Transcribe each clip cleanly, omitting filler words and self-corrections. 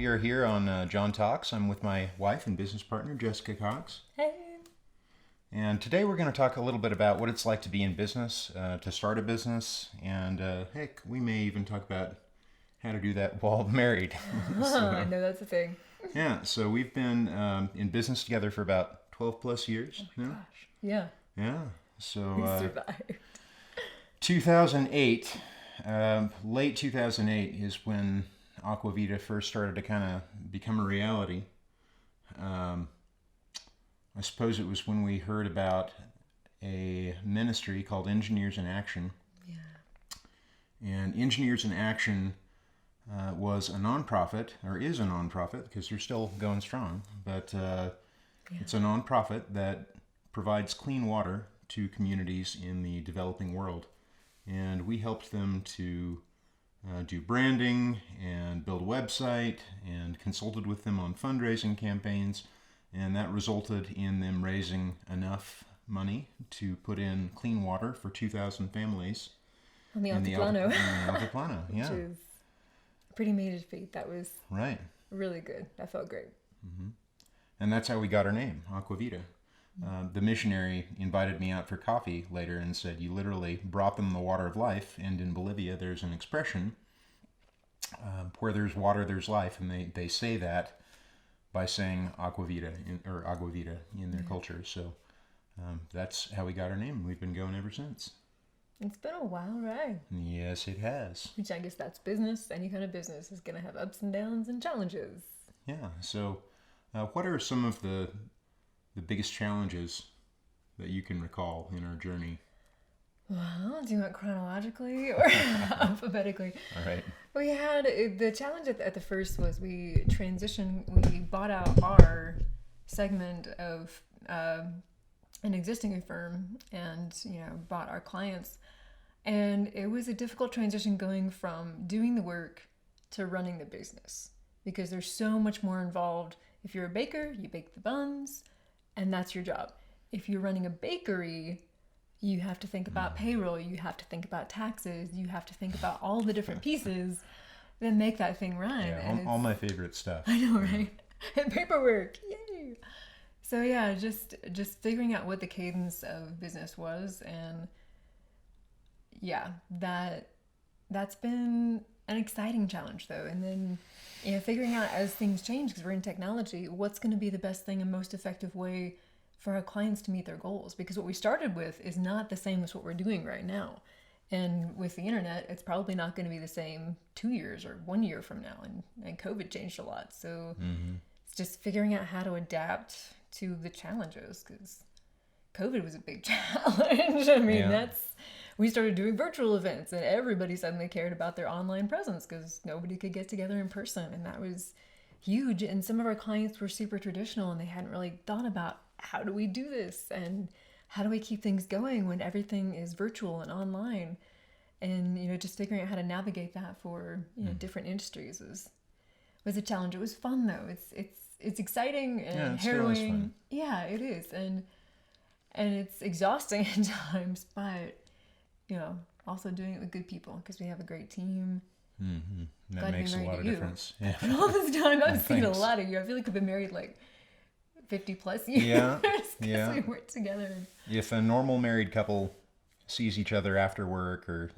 We are here on John Talks. I'm with my wife and business partner, Jessica Cox. Hey. And today we're going to talk a little bit about what it's like to be in business, to start a business, and heck, we may even talk about how to do that while married. I know that's a thing. Yeah, so we've been in business together for about 12 plus years. Oh my now. gosh. Yeah. Yeah, so We survived. 2008, late 2008 is when Aqua Vita first started to kind of become a reality. I suppose it was when we heard about a ministry called Engineers in Action. Yeah. And Engineers in Action was a nonprofit, or is a nonprofit, because they're still going strong. But it's a nonprofit that provides clean water to communities in the developing world. And we helped them to do branding and build a website and consulted with them on fundraising campaigns. And that resulted in them raising enough money to put in clean water for 2,000 families. On the in Altiplano. On the Altiplano, yeah. Which is a pretty major feat. That was Right. really good. That felt great. Mm-hmm. And that's how we got our name, Aqua Vita. The missionary invited me out for coffee later and said, you literally brought them the water of life. And in Bolivia, there's an expression, where there's water, there's life. And they say that by saying Aqua Vita, or Agua Vita in their culture. So that's how we got our name. And we've been going ever since. It's been a wild ride. Yes, it has. Which I guess that's business. Any kind of business is going to have ups and downs and challenges. Yeah. So what are some of the biggest challenges that you can recall in our journey? Well, do you want chronologically or alphabetically? All right. We had the challenge at the first was we bought out our segment of an existing firm and, bought our clients. And it was a difficult transition going from doing the work to running the business because there's so much more involved. If you're a baker, you bake the buns and that's your job. If you're running a bakery, you have to think about payroll, you have to think about taxes, you have to think about all the different pieces that make that thing run. Yeah, all my favorite stuff. I know, right? And paperwork, yay! So yeah, just figuring out what the cadence of business was, and yeah, that's been an exciting challenge though. And then figuring out as things change, because we're in technology, what's going to be the best thing and most effective way for our clients to meet their goals, because what we started with is not the same as what we're doing right now. And with the internet, it's probably not going to be the same 2 years or 1 year from now. And COVID changed a lot. So it's just figuring out how to adapt to the challenges, because COVID was a big challenge. I mean, we started doing virtual events and everybody suddenly cared about their online presence because nobody could get together in person. And that was huge. And some of our clients were super traditional and they hadn't really thought about how do we do this and how do we keep things going when everything is virtual and online, and just figuring out how to navigate that for different industries was a challenge. It was fun though. It's exciting and harrowing. Yeah, it is, and it's exhausting at times, but also doing it with good people because we have a great team. Mm-hmm. That makes a lot of difference. Yeah. And all this time I've seen a lot of you. I feel like I've been married like 50 plus years. Yeah. We work together. If a normal married couple sees each other after work or,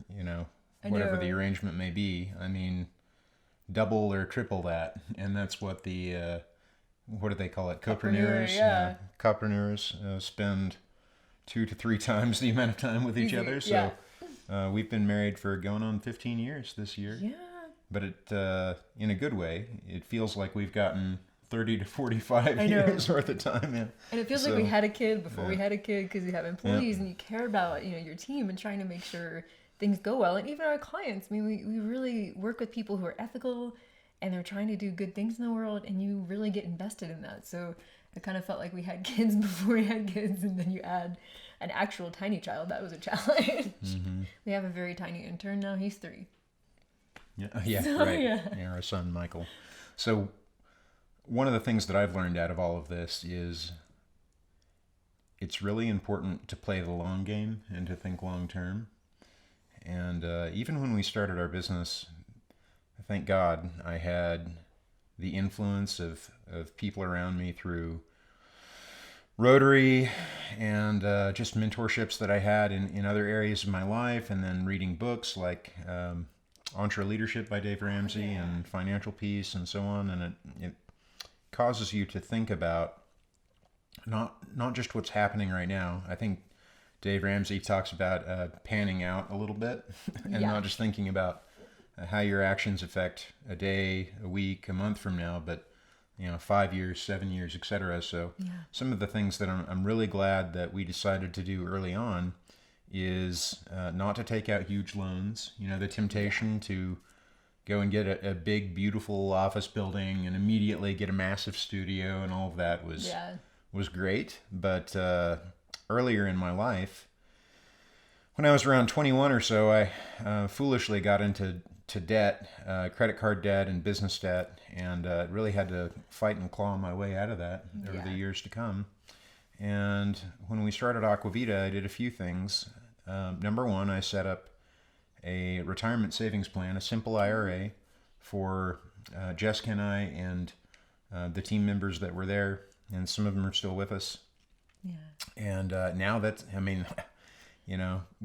whatever the arrangement may be, I mean, double or triple that. And that's what the, what do they call it? Copreneurs. Yeah. Copreneurs spend 2 to 3 times the amount of time with each other. So we've been married for going on 15 years this year. Yeah. But it, in a good way, it feels like we've gotten 30 to 45 years worth of time in. And it feels like we had a kid before we had a kid, because you have employees and you care about your team and trying to make sure things go well. And even our clients, I mean, we really work with people who are ethical and they're trying to do good things in the world, and you really get invested in that. So it kind of felt like we had kids before we had kids, and then you add an actual tiny child. That was a challenge. Mm-hmm. We have a very tiny intern now. He's 3. Right. Our son Michael. So one of the things that I've learned out of all of this is it's really important to play the long game and to think long term. And even when we started our business, thank God I had the influence of people around me through Rotary and just mentorships that I had in other areas of my life, and then reading books like Entre Leadership by Dave Ramsey and Financial Peace and so on. And it causes you to think about not just what's happening right now. I think Dave Ramsey talks about panning out a little bit and not just thinking about how your actions affect a day, a week, a month from now, but 5 years, 7 years, etc. So some of the things that I'm really glad that we decided to do early on is not to take out huge loans. The temptation to go and get a big, beautiful office building and immediately get a massive studio and all of that was great. But earlier in my life, when I was around 21 or so, I foolishly got into debt, credit card debt and business debt, and really had to fight and claw my way out of that over the years to come. And when we started Aqua Vita, I did a few things. Number one, I set up a retirement savings plan, a simple IRA for Jessica and I and the team members that were there, and some of them are still with us. Yeah. And now that's,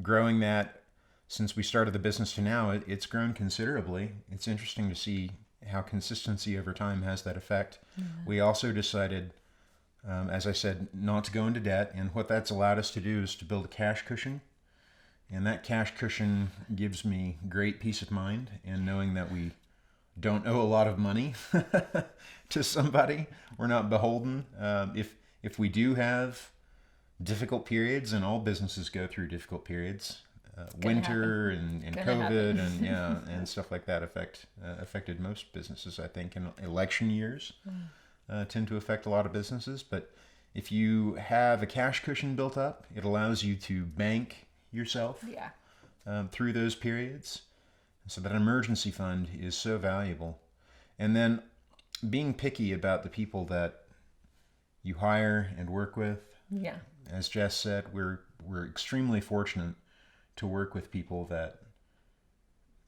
growing that since we started the business to now, it's grown considerably. It's interesting to see how consistency over time has that effect. We also decided, as I said, not to go into debt. And what that's allowed us to do is to build a cash cushion. And that cash cushion gives me great peace of mind in knowing that we don't owe a lot of money to somebody. We're not beholden. If we do have difficult periods, and all businesses go through difficult periods, winter and COVID and stuff like that affected most businesses, I think. And election years tend to affect a lot of businesses. But if you have a cash cushion built up, it allows you to bank yourself through those periods. So that emergency fund is so valuable. And then being picky about the people that you hire and work with. Yeah. As Jess said, we're extremely fortunate to work with people that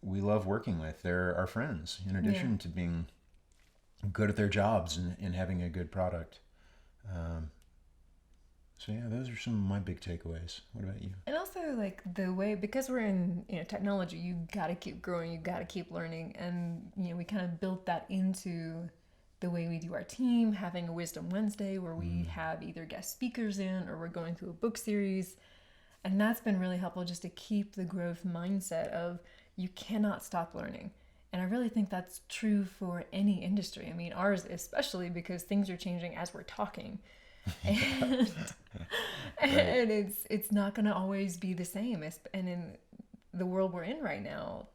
we love working with. They're our friends, in addition to being good at their jobs and having a good product. So those are some of my big takeaways. What about you? And also, like, the way, because we're in technology, you got to keep growing, you got to keep learning, and we kind of built that into the way we do our team, having a Wisdom Wednesday where we have either guest speakers in or we're going through a book series. And that's been really helpful, just to keep the growth mindset of you cannot stop learning. And I really think that's true for any industry. I mean, ours especially, because things are changing as we're talking. And, and it's not going to always be the same. And in the world we're in right now,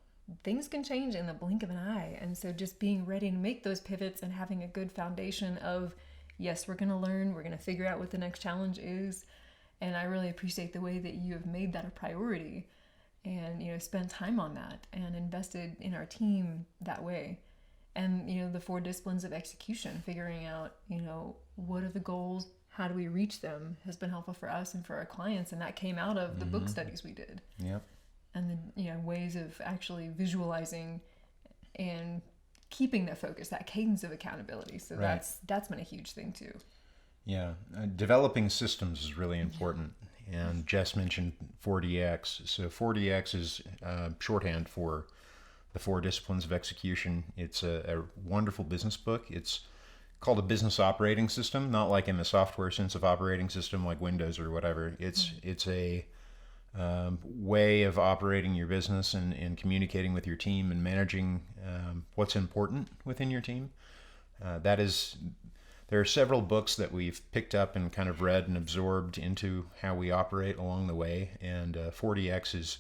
things can change in the blink of an eye. And so just being ready to make those pivots and having a good foundation of, yes, we're going to learn, we're going to figure out what the next challenge is. And I really appreciate the way that you have made that a priority and, spent time on that and invested in our team that way. And, the 4 disciplines of execution, figuring out, what are the goals, how do we reach them, has been helpful for us and for our clients. And that came out of the book studies we did. Yep. And then, ways of actually visualizing and keeping the focus, that cadence of accountability. So that's been a huge thing too. Yeah, developing systems is really important. And Jess mentioned 4DX. So 4DX is shorthand for the 4 disciplines of execution. It's a wonderful business book. It's called a business operating system, not like in the software sense of operating system like Windows or whatever. It's a way of operating your business and communicating with your team and managing what's important within your team. There are several books that we've picked up and kind of read and absorbed into how we operate along the way, and 4DX is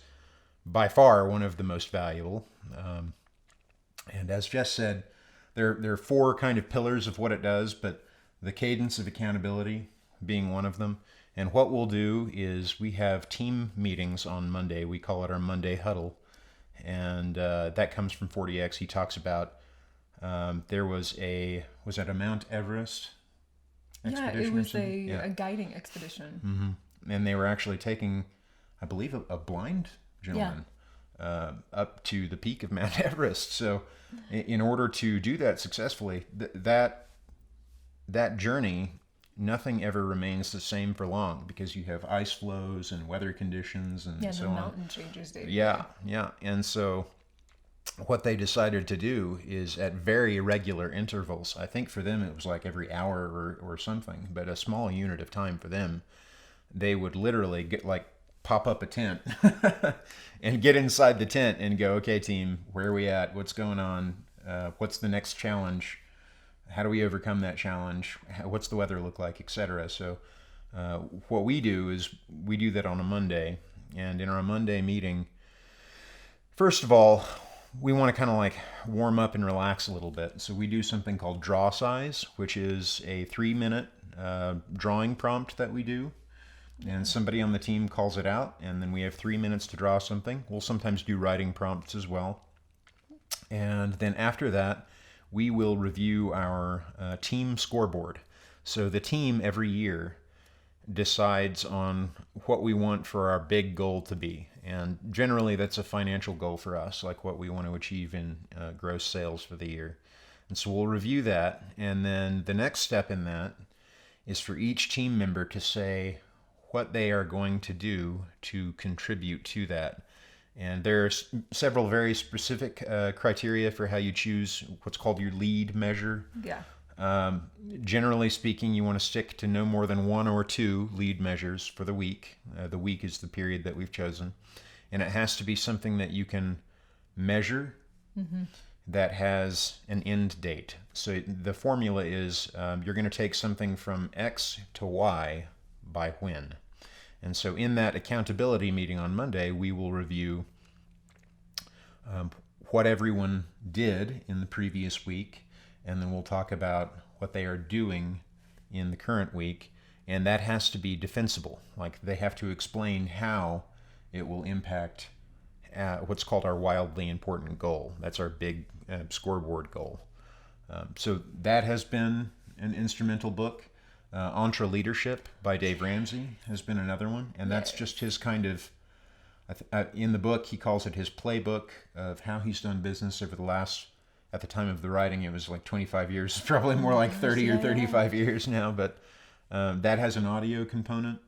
by far one of the most valuable. And as Jess said, there are 4 kind of pillars of what it does, but the cadence of accountability being one of them. And what we'll do is we have team meetings on Monday. We call it our Monday huddle, and that comes from 4DX. He talks about there was it a Mount Everest expedition? Yeah, it was a guiding expedition. Mm-hmm. And they were actually taking, I believe, a blind gentleman up to the peak of Mount Everest. So in order to do that successfully, that journey, nothing ever remains the same for long because you have ice flows and weather conditions and so the on. mountain changes day to Yeah, day. yeah. And so what they decided to do is at very irregular intervals, I think for them it was like every hour or something, but a small unit of time for them, they would literally get like pop up a tent and get inside the tent and go, okay, team, where are we at? What's going on? What's the next challenge? How do we overcome that challenge? What's the weather look like, etc. So what we do is we do that on a Monday. And in our Monday meeting, first of all, we want to kind of like warm up and relax a little bit. So we do something called draw size, which is a 3-minute drawing prompt that we do. And somebody on the team calls it out, and then we have 3 minutes to draw something. We'll sometimes do writing prompts as well. And then after that, we will review our team scoreboard. So the team every year decides on what we want for our big goal to be. And generally, that's a financial goal for us, like what we want to achieve in gross sales for the year. And so we'll review that. And then the next step in that is for each team member to say what they are going to do to contribute to that. And there are several very specific criteria for how you choose what's called your lead measure. Yeah. Generally speaking, you want to stick to no more than 1 or 2 lead measures for the week. The week is the period that we've chosen. And it has to be something that you can measure that has an end date. So the formula is you're going to take something from X to Y by when. And so in that accountability meeting on Monday, we will review what everyone did in the previous week, and then we'll talk about what they are doing in the current week, and that has to be defensible. Like they have to explain how it will impact what's called our wildly important goal. That's our big scoreboard goal. So that has been an instrumental book. Entre Leadership by Dave Ramsey has been another one, and that's just his kind of, in the book he calls it his playbook of how he's done business over the last, at the time of the writing it was like 25 years, probably more like 30 or 35 years now, but that has an audio component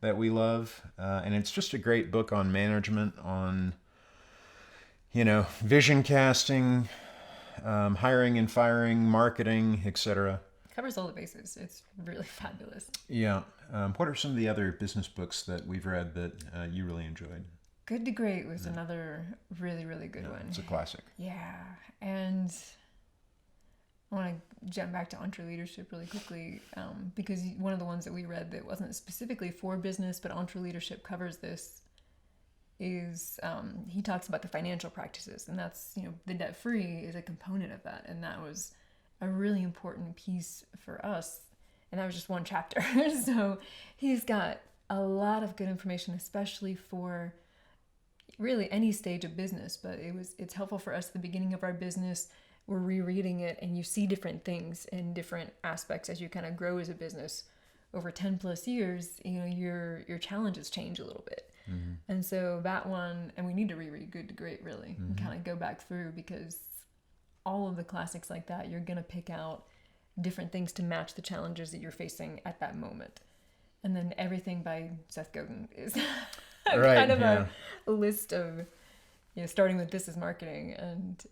that we love, and it's just a great book on management, on vision casting, hiring and firing, marketing, etc. Covers all the bases. It's really fabulous. Yeah. What are some of the other business books that we've read that you really enjoyed? Good to Great was another really, really good one. It's a classic. Yeah. And I want to jump back to Entre Leadership really quickly because one of the ones that we read that wasn't specifically for business, but Entre Leadership covers this, is he talks about the financial practices. And that's, the debt-free is a component of that. And that was a really important piece for us, and that was just one chapter. So he's got a lot of good information, especially for really any stage of business, but it's helpful for us at the beginning of our business. We're rereading it and you see different things in different aspects as you kind of grow as a business over 10 plus years. Your challenges change a little bit. And so that one, and we need to reread Good to Great really and kind of go back through, because all of the classics like that, you're going to pick out different things to match the challenges that you're facing at that moment. And then everything by Seth Godin is kind of a list of, starting with This is Marketing, and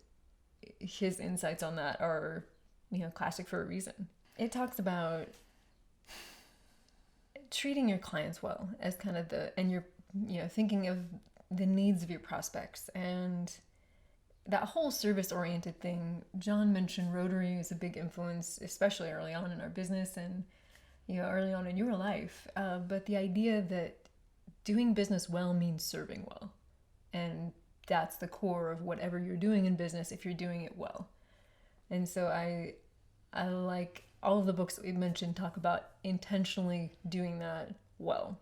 his insights on that are, classic for a reason. It talks about treating your clients well as kind of and you're, thinking of the needs of your prospects and that whole service-oriented thing. John mentioned Rotary is a big influence, especially early on in our business and, early on in your life. But the idea that doing business well means serving well. And that's the core of whatever you're doing in business if you're doing it well. And so I like all of the books that we've mentioned talk about intentionally doing that well.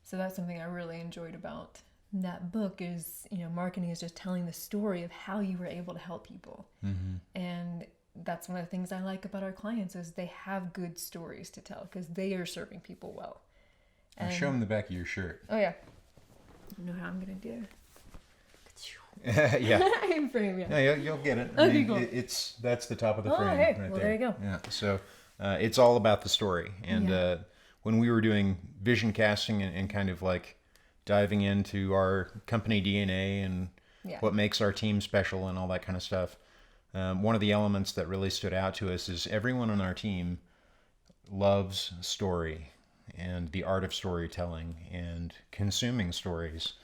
So that's something I really enjoyed about that book is, marketing is just telling the story of how you were able to help people. And that's one of the things I like about our clients is they have good stories to tell because they are serving people well. And show them the back of your shirt. Oh yeah. I know how I'm going to do. Yeah. frame, yeah. Yeah, you'll get it. Okay, cool. That's the top of the Oh, frame hey, right well, there. there you go. Yeah. So it's all about the story. And Yeah. when we were doing vision casting and kind of like diving into our company DNA and Yeah. what makes our team special and all that kind of stuff, one of the elements that really stood out to us is everyone on our team loves story and the art of storytelling and consuming stories.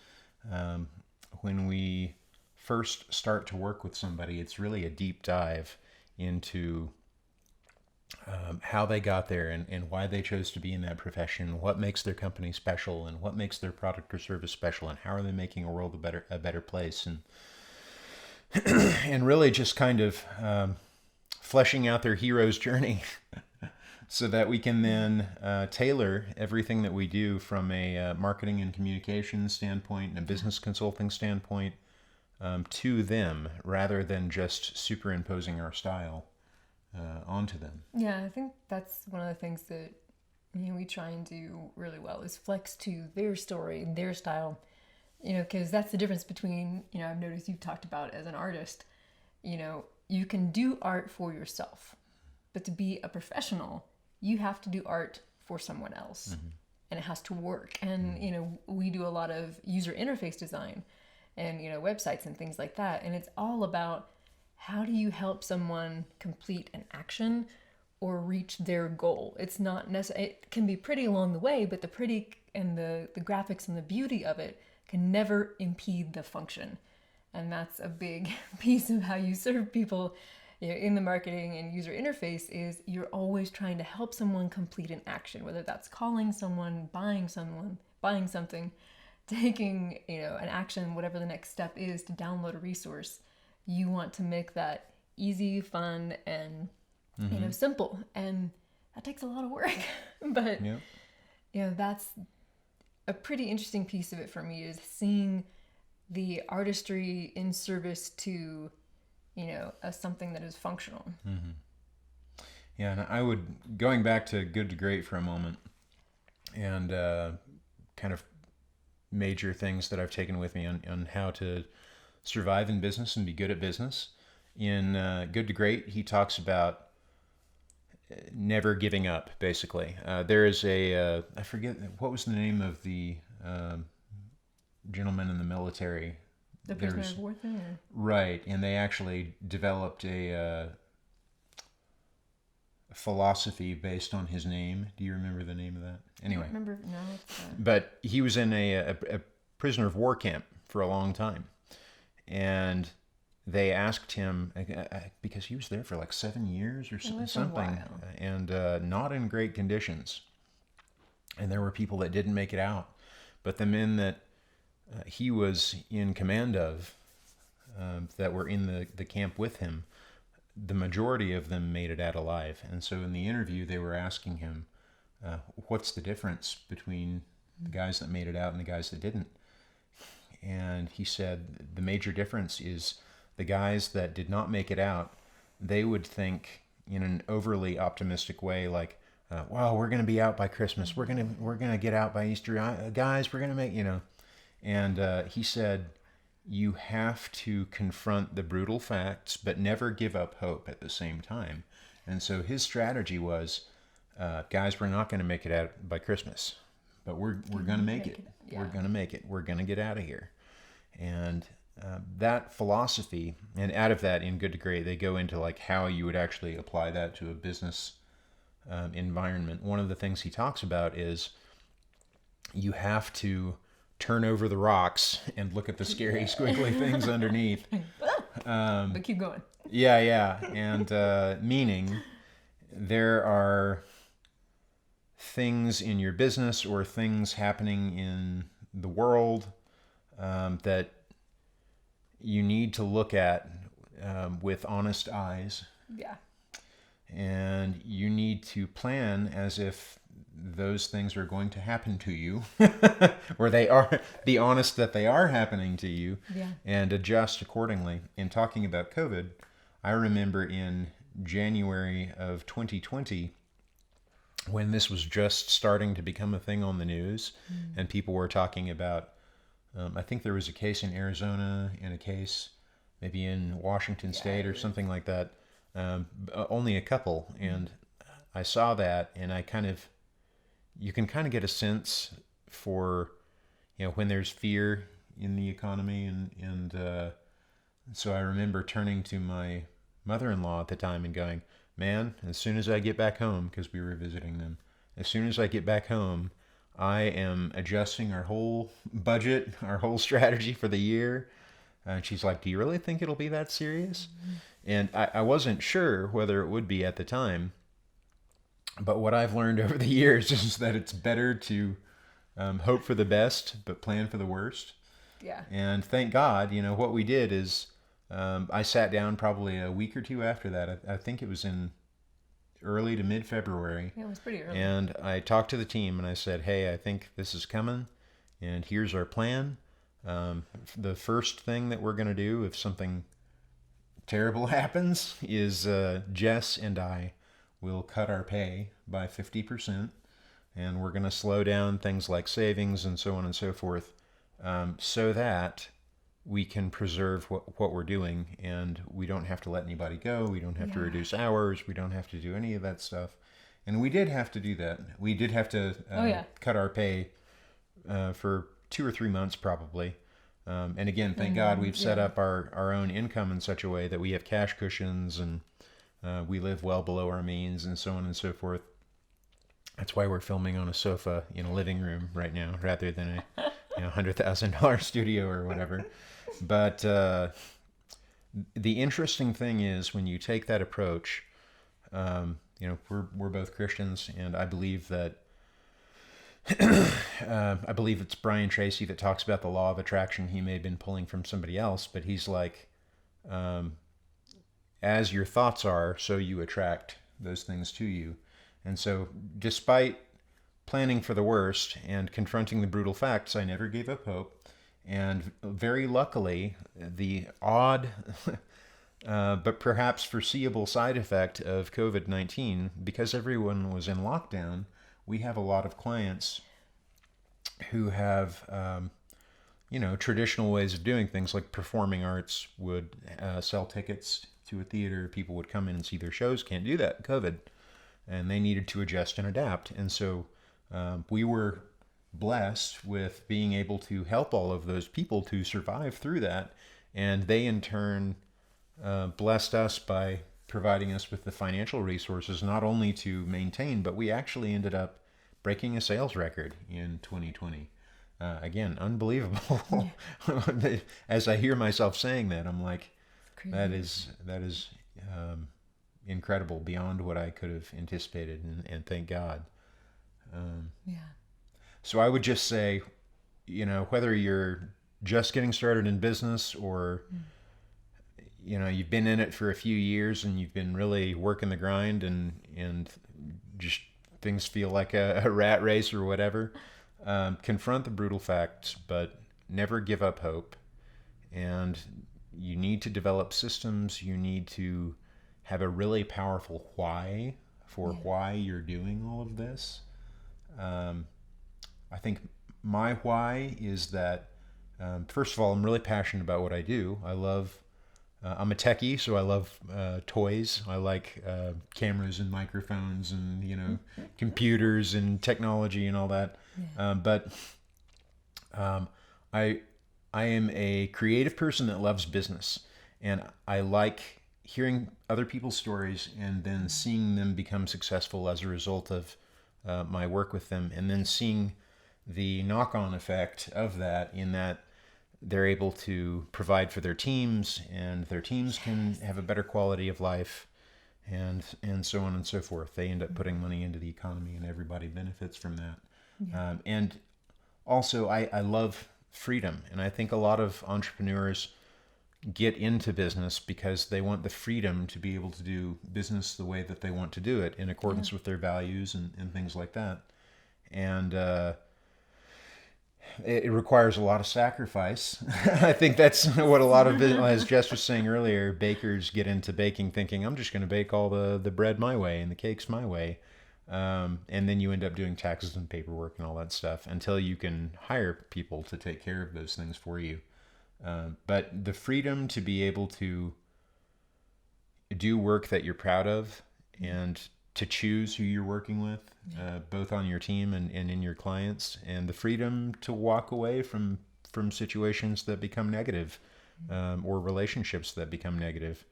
When we first start to work with somebody, it's really a deep dive into how they got there and why they chose to be in that profession, what makes their company special, and what makes their product or service special, and how are they making a world a better place, and and really just kind of fleshing out their hero's journey, so that we can then tailor everything that we do from a marketing and communications standpoint and a business consulting standpoint to them, rather than just superimposing our style onto them. Yeah, I think that's one of the things that we try and do really well is flex to their story, their style. Because that's the difference between, I've noticed you've talked about as an artist, you can do art for yourself, but to be a professional, you have to do art for someone else. Mm-hmm. And it has to work. And, we do a lot of user interface design and, websites and things like that. And it's all about how do you help someone complete an action or reach their goal. It's not necessary. It can be pretty along the way, but the pretty and the graphics and the beauty of it can never impede the function. And that's a big piece of how you serve people in the marketing and user interface is you're always trying to help someone complete an action, whether that's calling someone, buying something, taking, an action, whatever the next step is to download a resource. You want to make that easy, fun, and, simple. And that takes a lot of work. But, that's a pretty interesting piece of it for me is seeing the artistry in service to, something that is functional. Mm-hmm. Yeah, and I would, going back to Good to Great for a moment, and kind of major things that I've taken with me on how to survive in business and be good at business. In Good to Great, he talks about never giving up, basically. There is I forget, what was the name of the gentleman in the military? The prisoner of war thing? Or? Right, and they actually developed a philosophy based on his name. Do you remember the name of that? Anyway. I don't remember, no. But he was in a prisoner of war camp for a long time. And they asked him, because he was there for like 7 years or something, and not in great conditions. And there were people that didn't make it out. But the men that he was in command of, that were in the camp with him, the majority of them made it out alive. And so in the interview, they were asking him, what's the difference between the guys that made it out and the guys that didn't? And he said the major difference is the guys that did not make it out, they would think in an overly optimistic way, like, well, we're going to be out by Christmas. We're going to get out by Easter. Guys, we're going to make, And he said, you have to confront the brutal facts, but never give up hope at the same time. And so his strategy was, guys, we're not going to make it out by Christmas, but we're going to make it. Yeah. We're going to make it. We're going to get out of here. And that philosophy, and out of that in Good to Great, they go into like how you would actually apply that to a business environment. One of the things he talks about is you have to turn over the rocks and look at the scary, squiggly things underneath. But keep going. Yeah. And meaning there are things in your business or things happening in the world that you need to look at with honest eyes. Yeah. And you need to plan as if those things are going to happen to you, or they are, be honest that they are happening to you, and adjust accordingly. In talking about COVID, I remember in January of 2020, when this was just starting to become a thing on the news, and people were talking about I think there was a case in Arizona and a case maybe in Washington State or something like that. Only a couple. And I saw that, and you can kind of get a sense for, when there's fear in the economy. And so I remember turning to my mother-in-law at the time and going, man, as soon as I get back home, because we were visiting them, as soon as I get back home, I am adjusting our whole budget, our whole strategy for the year. And she's like, do you really think it'll be that serious? And I wasn't sure whether it would be at the time. But what I've learned over the years is that it's better to hope for the best, but plan for the worst. Yeah. And thank God, what we did is I sat down probably a week or two after that. I think it was in early to mid-February. Yeah, it was pretty early. And I talked to the team and I said, hey, I think this is coming, and here's our plan. The first thing that we're going to do if something terrible happens is Jess and I will cut our pay by 50%, and we're going to slow down things like savings and so on and so forth, so that we can preserve what we're doing, and we don't have to let anybody go. We don't have to reduce hours. We don't have to do any of that stuff. And we did have to do that. We did have to cut our pay for 2 or 3 months probably. And again, thank God we've set up our own income in such a way that we have cash cushions, and we live well below our means and so on and so forth. That's why we're filming on a sofa in a living room right now rather than a $100,000 studio or whatever. But the interesting thing is when you take that approach, we're both Christians, and I believe that I believe it's Brian Tracy that talks about the law of attraction. He may have been pulling from somebody else, but he's like, as your thoughts are, so you attract those things to you. And so despite planning for the worst and confronting the brutal facts, I never gave up hope. And very luckily, the odd but perhaps foreseeable side effect of COVID-19, because everyone was in lockdown, we have a lot of clients who have, traditional ways of doing things, like performing arts would sell tickets to a theater. People would come in and see their shows. Can't do that, COVID. And they needed to adjust and adapt. And so we were blessed with being able to help all of those people to survive through that. And they in turn blessed us by providing us with the financial resources, not only to maintain, but we actually ended up breaking a sales record in 2020. Again, unbelievable. As I hear myself saying that, I'm like, that is incredible, beyond what I could have anticipated, and thank God. So I would just say, whether you're just getting started in business or you've been in it for a few years and you've been really working the grind, and just things feel like a rat race or whatever, confront the brutal facts, but never give up hope. And you need to develop systems. You need to have a really powerful why for why you're doing all of this. I think my why is that, first of all, I'm really passionate about what I do. I'm a techie, so I love toys. I like cameras and microphones and, computers and technology and all that. But I am a creative person that loves business, and I like hearing other people's stories and then seeing them become successful as a result of my work with them, and then seeing the knock-on effect of that, in that they're able to provide for their teams, and their teams can have a better quality of life, and so on and so forth. They end up putting money into the economy, and everybody benefits from that. And also, I love freedom, and I think a lot of entrepreneurs get into business because they want the freedom to be able to do business the way that they want to do it, in accordance with their values and things like that. And it requires a lot of sacrifice. I think that's what a lot of, as Jess was saying earlier, bakers get into baking thinking, I'm just going to bake all the bread my way and the cakes my way. And then you end up doing taxes and paperwork and all that stuff until you can hire people to take care of those things for you. But the freedom to be able to do work that you're proud of and to choose who you're working with, both on your team and in your clients, and the freedom to walk away from situations that become negative, or relationships that become negative.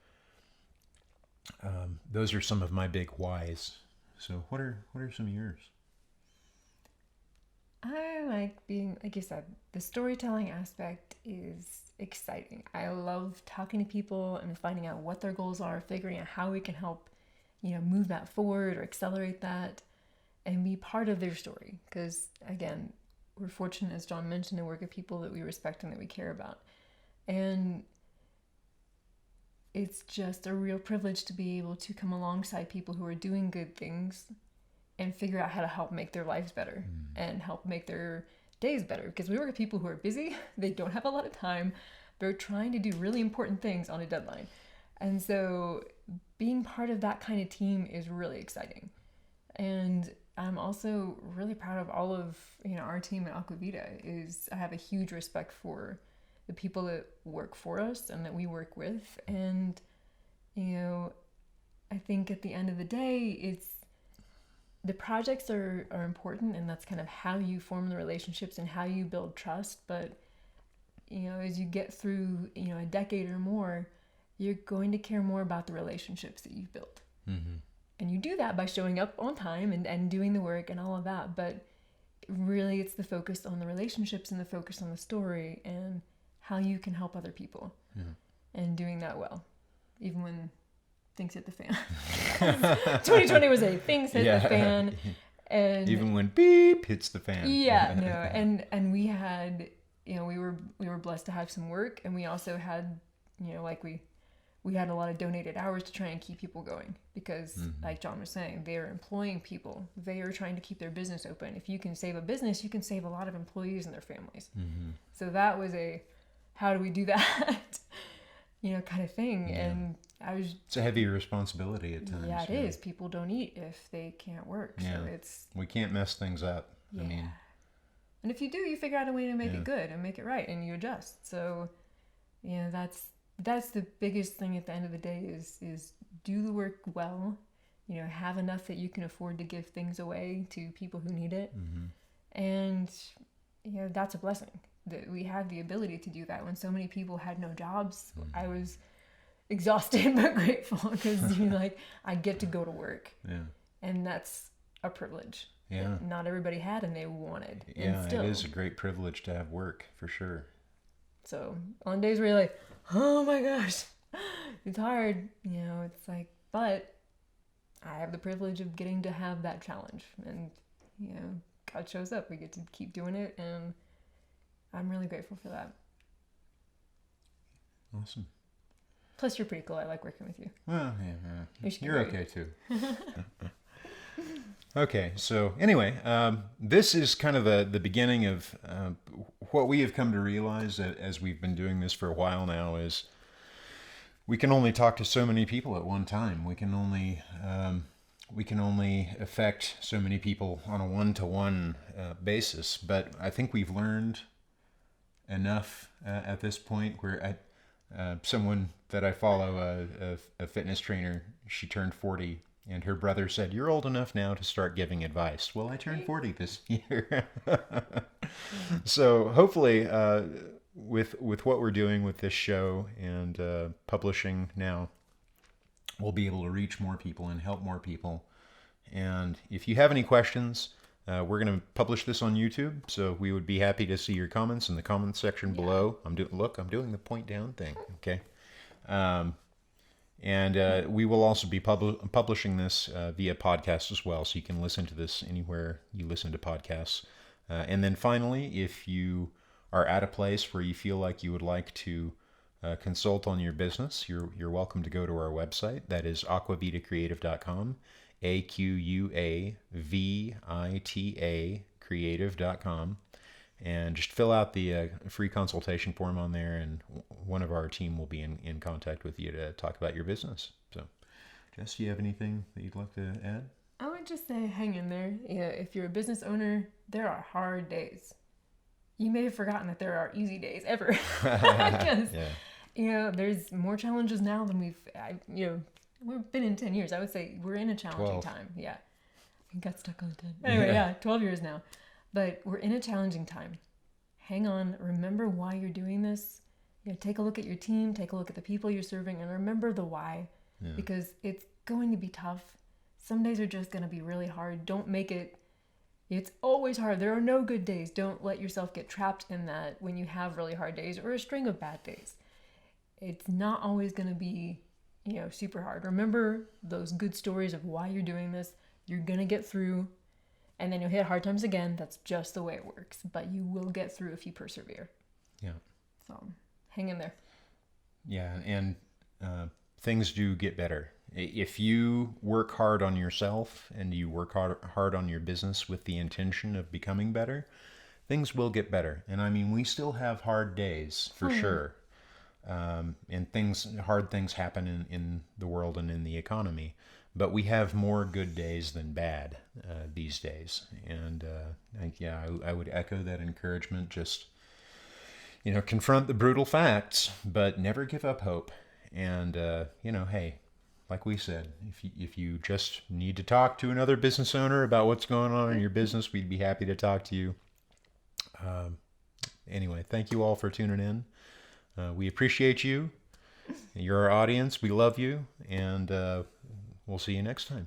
Those are some of my big whys. So what are some of yours? I like being, like you said, the storytelling aspect is exciting. I love talking to people and finding out what their goals are, figuring out how we can help, move that forward or accelerate that and be part of their story. Because again, we're fortunate, as John mentioned, to work with people that we respect and that we care about. And it's just a real privilege to be able to come alongside people who are doing good things and figure out how to help make their lives better and help make their days better. Because we work with people who are busy, they don't have a lot of time, they're trying to do really important things on a deadline. And so being part of that kind of team is really exciting. And I'm also really proud of all of our team at Aqua Vita. I have a huge respect for the people that work for us and that we work with. And I think at the end of the day, the projects are important, and that's kind of how you form the relationships and how you build trust. But as you get through a decade or more, you're going to care more about the relationships that you've built. Mm-hmm. And you do that by showing up on time and doing the work and all of that. But really, it's the focus on the relationships and the focus on the story and how you can help other people. Yeah. And doing that well, even when things hit the fan. 2020 was a things hit the fan. And even when beep hits the fan. Yeah, no. And we had, we were blessed to have some work, and we also had, we had a lot of donated hours to try and keep people going because, like John was saying, they are employing people. They are trying to keep their business open. If you can save a business, you can save a lot of employees and their families. Mm-hmm. So that was how do we do that? Kind of thing. Yeah. And it's a heavy responsibility at times. Yeah, it is. People don't eat if they can't work. Yeah. So we can't mess things up. Yeah. And if you do, you figure out a way to make it good and make it right, and you adjust. So, that's the biggest thing at the end of the day is do the work well, have enough that you can afford to give things away to people who need it. Mm-hmm. And, that's a blessing that we have the ability to do that. When so many people had no jobs, I was exhausted but grateful because I get to go to work. Yeah. And that's a privilege. Yeah. That not everybody had and they wanted. Yeah, and it is a great privilege to have work for sure. So on days where you're like, oh my gosh, it's hard, but I have the privilege of getting to have that challenge, and God shows up. We get to keep doing it, and I'm really grateful for that. Awesome. Plus, you're pretty cool. I like working with you. Well, yeah. You're okay too. Okay, so anyway, this is kind of the beginning of what we have come to realize as we've been doing this for a while now is we can only talk to so many people at one time. We can only affect so many people on a one-to-one basis. But I think we've learned enough at this point where someone that I follow, a fitness trainer, she turned 40. And her brother said, "You're old enough now to start giving advice." Well, I turned 40 this year. So hopefully, with what we're doing with this show and publishing now, we'll be able to reach more people and help more people. And if you have any questions, we're going to publish this on YouTube. So we would be happy to see your comments in the comments section below. I'm doing the point down thing. Okay. And we will also be publishing this via podcast as well, so you can listen to this anywhere you listen to podcasts. And then finally, if you are at a place where you feel like you would like to consult on your business, you're welcome to go to our website. That is aquavitacreative.com, AQUAVITA creative.com. And just fill out the free consultation form on there, and one of our team will be in contact with you to talk about your business. So, Jess, do you have anything that you'd like to add? I would would just say hang in there. If you're a business owner, there are hard days. You may have forgotten that there are easy days ever. Because, there's more challenges now than we've been in 10 years. I would say we're in a challenging 12. time. Yeah. I got stuck on 10. Anyway, 12 years now. But we're in a challenging time. Hang on. Remember why you're doing this. Take a look at your team. Take a look at the people you're serving. And remember the why. Yeah. Because it's going to be tough. Some days are just going to be really hard. Don't make it. It's always hard. There are no good days. Don't let yourself get trapped in that when you have really hard days or a string of bad days. It's not always going to be, super hard. Remember those good stories of why you're doing this. You're going to get through, and then you'll hit hard times again. That's just the way it works. But you will get through if you persevere. Yeah. So hang in there. Yeah, and things do get better. If you work hard on yourself and you work hard on your business with the intention of becoming better, things will get better. And I mean, we still have hard days for sure. And hard things happen in the world and in the economy. But we have more good days than bad these days. And I would echo that encouragement. Just, confront the brutal facts, but never give up hope. And, hey, like we said, if you just need to talk to another business owner about what's going on in your business, we'd be happy to talk to you. Anyway, thank you all for tuning in. We appreciate you. You're our audience. We love you. And we'll see you next time.